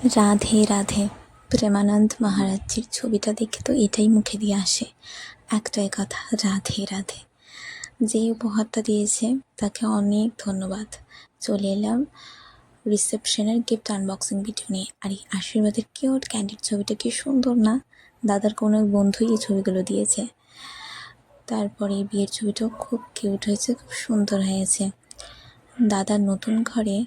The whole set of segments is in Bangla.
রাধে রাধে। প্রেমানন্দ মহারাজজির ছবিটা দেখে তো এটাই মুখে দিয়ে আসে, একটাই কথা, রাধে রাধে। যে উপহারটা দিয়েছে তাকে অনেক ধন্যবাদ। চলে এলাম রিসেপশনের গিফট আনবক্সিং ভিডিও নিয়ে। আর এই আশীর্বাদের কিউট ক্যান্ডিড ছবিটা কি সুন্দর না? দাদার কোনো এক বন্ধুই এই ছবিগুলো দিয়েছে। তারপরে এই বিয়ের ছবিটাও খুব কিউট হয়েছে, খুব সুন্দর হয়েছে। দাদার নতুন ঘরে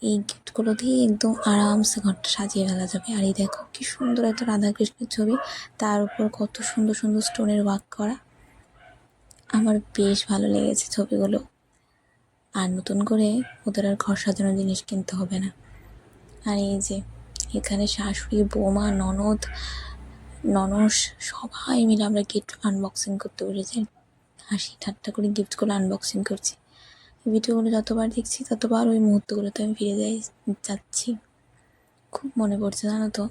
এই গিফটগুলো দিয়ে একদম আরামসে ঘরটা সাজিয়ে ফেলা যাবে। আর এই দেখো কি সুন্দর একটা রাধাকৃষ্ণের ছবি, তার উপর কত সুন্দর সুন্দর স্টোনের ওয়ার্ক করা। আমার বেশ ভালো লেগেছে ছবিগুলো। আর নতুন করে ওদের আর ঘর সাজানোর জিনিস কিনতে হবে না। আর এই যে এখানে শাশুড়ি, বৌমা, ননদ, ননস সবাই মিলে আমরা গিফট আনবক্সিং করতে বসেছি। হাসি ঠাট্টা করে গিফটগুলো আনবক্সিং করছি। ভিডিওগুলো যতবার দেখছি ততবার ওই মুহূর্তগুলোতে আমি ফিরে যাচ্ছি। খুব মনে পড়ছে জানো তো,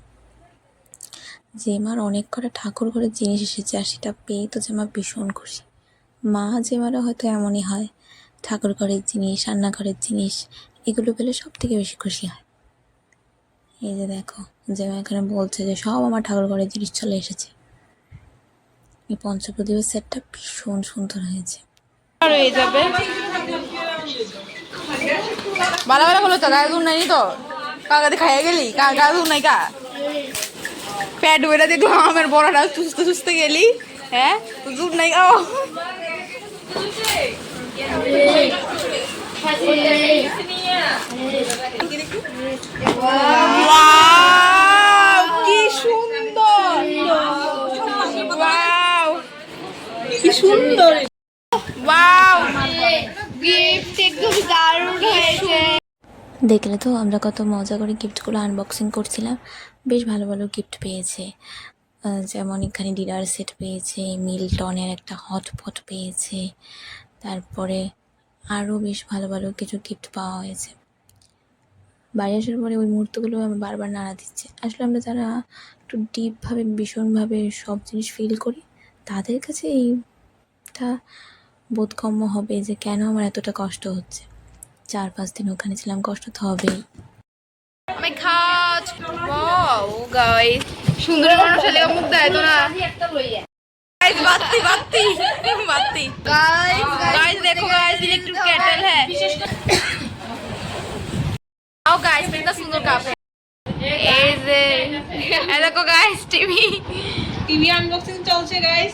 যে মার অনেক কটা ঠাকুর ঘরের জিনিস এসেছে, আর সেটা পেয়ে তো যে মা ভীষণ খুশি। মা যে মারা হয়তো এমনই হয়, ঠাকুর ঘরের জিনিস, রান্নাঘরের জিনিস এগুলো পেলে সব থেকে বেশি খুশি হয়। এই যে দেখো, যে মা এখানে বলছে যে সব আমার ঠাকুর ঘরের জিনিস চলে এসেছে। এই পঞ্চপ্রদীপের সেটটা ভীষণ সুন্দর হয়েছে। হয়ে যাবে বালা বালা হলো তো গায়ে দুধ নাই তো কাকাতে খাইয়ে গেলি গায়ে দুধ নাই কা প্যাট বেড়া দেখলাম আমার বড়টা সুস্থ সুস্থ গেলি হ্যাঁ দুধ নাই ও কি সুন্দর কি সুন্দর ওয়াও গিফট একদম দারুণ হয়েছে। দেখলে তো আমরা কত মজা করে গিফটগুলো আনবক্সিং করছিলাম। বেশ ভালো ভালো গিফট পেয়েছে, যেমন এখানে ডিনার সেট পেয়েছে, মিল্টনের একটা হটপট পেয়েছে, তারপরে আরও বেশ ভালো ভালো কিছু গিফট পাওয়া হয়েছে। বাড়ি আসার পরে ওই মুহূর্তগুলো আমার বারবার নাড়া দিচ্ছে। আসলে আমরা যারা একটু ডিপভাবে, ভীষণভাবে সব জিনিস ফিল করি, তাদের কাছে এইটা বোধগম্য হবে যে কেন আমার এতটা কষ্ট হচ্ছে। 4-5 দিন ওখানে ছিলাম, কষ্ট তো হবেই। মাই গড ওয়াও গাইস সুন্দর মানুষের লেগে মুখ দেয় তো না गाइस बाती बाती बाती गाइस देखो गाइस इलेक्ट्रिक केटल है आओ गाइस कितना सुंदर कप है ये देखो गाइस टीवी अनबॉक्सिंग चलছে गाइस